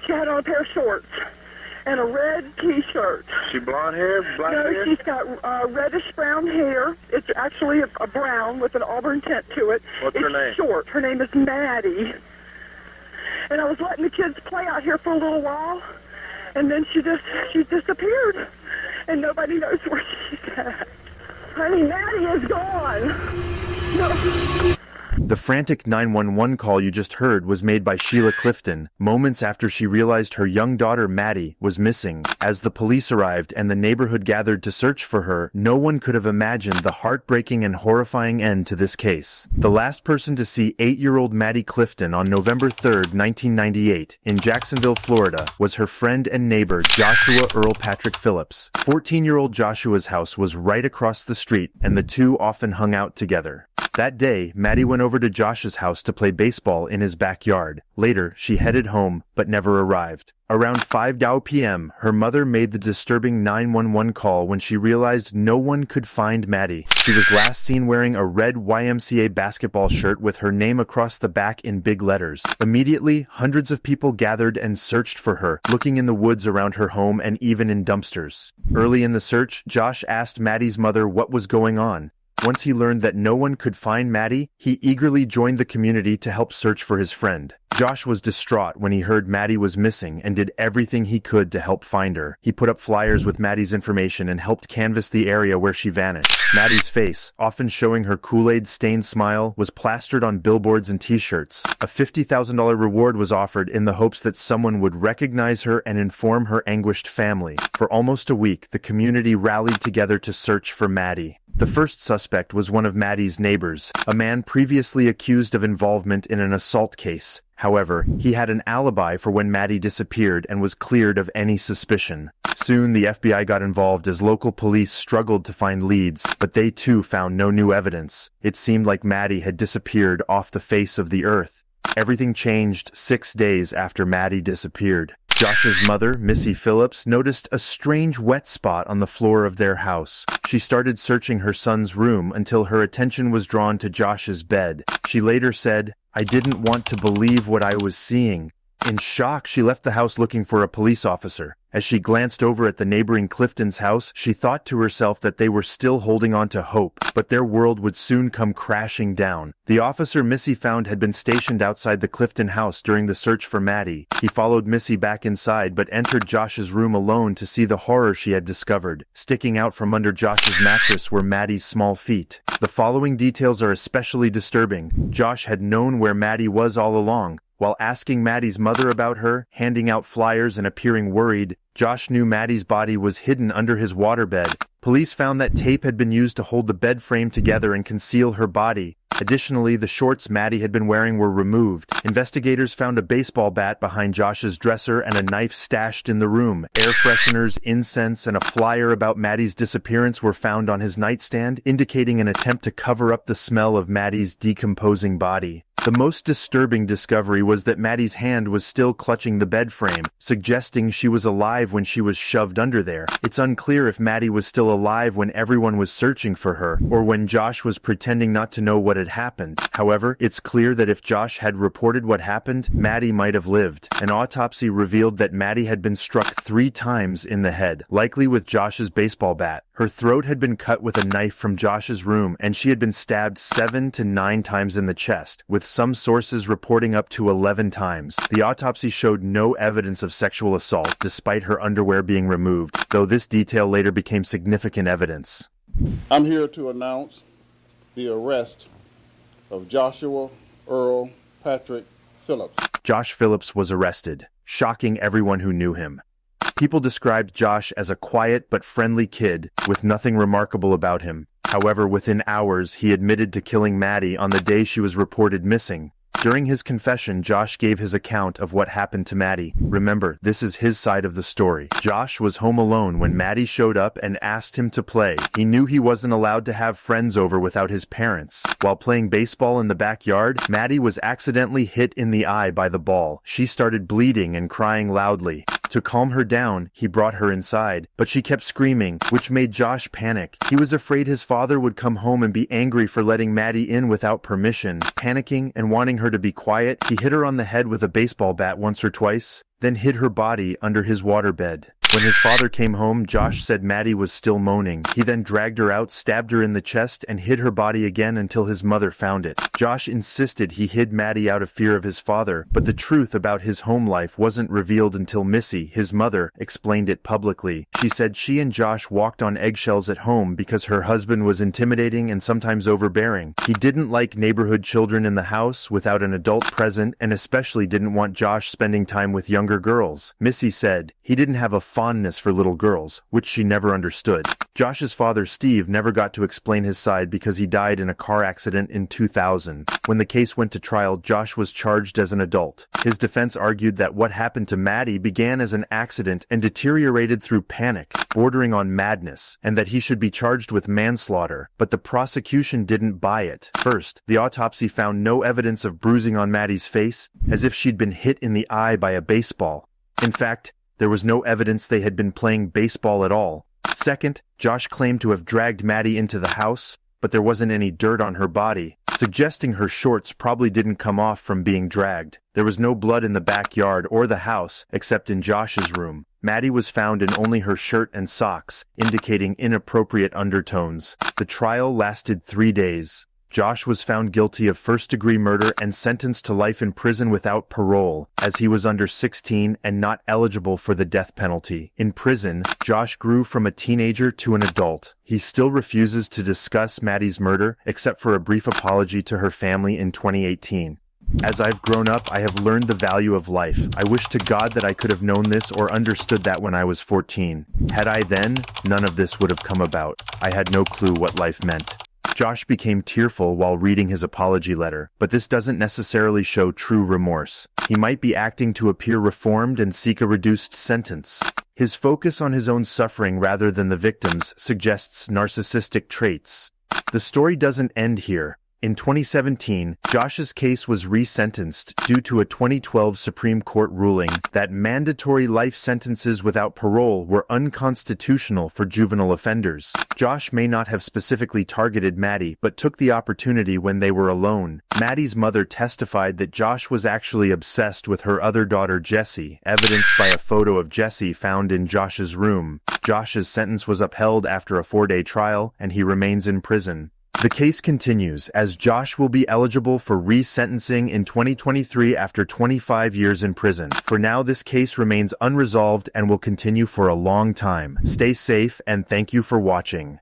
She had on a pair of shorts and a red T-shirt. She blonde hair, black hair? No, she's got reddish-brown hair. It's actually a brown with an auburn tint to it. What's her name? It's short. Her name is Maddie. And I was letting the kids play out here for a little while, and then she disappeared, and nobody knows where she's at. Honey, Maddie is gone. No. The frantic 911 call you just heard was made by Sheila Clifton, moments after she realized her young daughter Maddie was missing. As the police arrived and the neighborhood gathered to search for her, no one could have imagined the heartbreaking and horrifying end to this case. The last person to see 8-year-old Maddie Clifton on November 3rd, 1998, in Jacksonville, Florida, was her friend and neighbor Joshua Earl Patrick Phillips. 14-year-old Joshua's house was right across the street, and the two often hung out together. That day, Maddie went over to Josh's house to play baseball in his backyard. Later, she headed home, but never arrived. Around 5 p.m., her mother made the disturbing 911 call when she realized no one could find Maddie. She was last seen wearing a red YMCA basketball shirt with her name across the back in big letters. Immediately, hundreds of people gathered and searched for her, looking in the woods around her home and even in dumpsters. Early in the search, Josh asked Maddie's mother what was going on. Once he learned that no one could find Maddie, he eagerly joined the community to help search for his friend. Josh was distraught when he heard Maddie was missing and did everything he could to help find her. He put up flyers with Maddie's information and helped canvass the area where she vanished. Maddie's face, often showing her Kool-Aid-stained smile, was plastered on billboards and t-shirts. A $50,000 reward was offered in the hopes that someone would recognize her and inform her anguished family. For almost a week, the community rallied together to search for Maddie. The first suspect was one of Maddie's neighbors, a man previously accused of involvement in an assault case. However, he had an alibi for when Maddie disappeared and was cleared of any suspicion. Soon, the FBI got involved as local police struggled to find leads, but they too found no new evidence. It seemed like Maddie had disappeared off the face of the earth. Everything changed 6 days after Maddie disappeared. Josh's mother, Missy Phillips, noticed a strange wet spot on the floor of their house. She started searching her son's room until her attention was drawn to Josh's bed. She later said, "I didn't want to believe what I was seeing." In shock, she left the house looking for a police officer. As she glanced over at the neighboring Clifton's house, she thought to herself that they were still holding on to hope, but their world would soon come crashing down. The officer Missy found had been stationed outside the Clifton house during the search for Maddie. He followed Missy back inside but entered Josh's room alone to see the horror she had discovered. Sticking out from under Josh's mattress were Maddie's small feet. The following details are especially disturbing. Josh had known where Maddie was all along. While asking Maddie's mother about her, handing out flyers and appearing worried, Josh knew Maddie's body was hidden under his waterbed. Police found that tape had been used to hold the bed frame together and conceal her body. Additionally, the shorts Maddie had been wearing were removed. Investigators found a baseball bat behind Josh's dresser and a knife stashed in the room. Air fresheners, incense, and a flyer about Maddie's disappearance were found on his nightstand, indicating an attempt to cover up the smell of Maddie's decomposing body. The most disturbing discovery was that Maddie's hand was still clutching the bed frame, suggesting she was alive when she was shoved under there. It's unclear if Maddie was still alive when everyone was searching for her, or when Josh was pretending not to know what had happened. However, it's clear that if Josh had reported what happened, Maddie might have lived. An autopsy revealed that Maddie had been struck 3 times in the head, likely with Josh's baseball bat. Her throat had been cut with a knife from Josh's room, and she had been stabbed 7 to 9 times in the chest, with some sources reporting up to 11 times. The autopsy showed no evidence of sexual assault, despite her underwear being removed, though this detail later became significant evidence. I'm here to announce the arrest of Joshua Earl Patrick Phillips. Josh Phillips was arrested, shocking everyone who knew him. People described Josh as a quiet but friendly kid with nothing remarkable about him. However, within hours, he admitted to killing Maddie on the day she was reported missing. During his confession, Josh gave his account of what happened to Maddie. Remember, this is his side of the story. Josh was home alone when Maddie showed up and asked him to play. He knew he wasn't allowed to have friends over without his parents. While playing baseball in the backyard, Maddie was accidentally hit in the eye by the ball. She started bleeding and crying loudly. To calm her down, he brought her inside, but she kept screaming, which made Josh panic. He was afraid his father would come home and be angry for letting Maddie in without permission. Panicking and wanting her to be quiet, he hit her on the head with a baseball bat once or twice, then hid her body under his waterbed. When his father came home, Josh said Maddie was still moaning. He then dragged her out, stabbed her in the chest, and hid her body again until his mother found it. Josh insisted he hid Maddie out of fear of his father, but the truth about his home life wasn't revealed until Missy, his mother, explained it publicly. She said she and Josh walked on eggshells at home because her husband was intimidating and sometimes overbearing. He didn't like neighborhood children in the house without an adult present, and especially didn't want Josh spending time with younger girls. Missy said he didn't have a fondness for little girls, which she never understood. Josh's father, Steve, never got to explain his side because he died in a car accident in 2000. When the case went to trial, Josh was charged as an adult. His defense argued that what happened to Maddie began as an accident and deteriorated through panic, bordering on madness, and that he should be charged with manslaughter, but the prosecution didn't buy it. First, the autopsy found no evidence of bruising on Maddie's face, as if she'd been hit in the eye by a baseball. In fact, there was no evidence they had been playing baseball at all. Second, Josh claimed to have dragged Maddie into the house, but there wasn't any dirt on her body, suggesting her shorts probably didn't come off from being dragged. There was no blood in the backyard or the house, except in Josh's room. Maddie was found in only her shirt and socks, indicating inappropriate undertones. The trial lasted 3 days. Josh was found guilty of first-degree murder and sentenced to life in prison without parole, as he was under 16 and not eligible for the death penalty. In prison, Josh grew from a teenager to an adult. He still refuses to discuss Maddie's murder, except for a brief apology to her family in 2018. As I've grown up, I have learned the value of life. I wish to God that I could have known this or understood that when I was 14. Had I then, none of this would have come about. I had no clue what life meant. Josh became tearful while reading his apology letter, but this doesn't necessarily show true remorse. He might be acting to appear reformed and seek a reduced sentence. His focus on his own suffering rather than the victims suggests narcissistic traits. The story doesn't end here. In 2017, Josh's case was resentenced due to a 2012 Supreme Court ruling that mandatory life sentences without parole were unconstitutional for juvenile offenders. Josh may not have specifically targeted Maddie, but took the opportunity when they were alone. Maddie's mother testified that Josh was actually obsessed with her other daughter Jessie, evidenced by a photo of Jessie found in Josh's room. Josh's sentence was upheld after a 4-day trial, and he remains in prison. The case continues, as Josh will be eligible for resentencing in 2023 after 25 years in prison. For now, this case remains unresolved and will continue for a long time. Stay safe, and thank you for watching.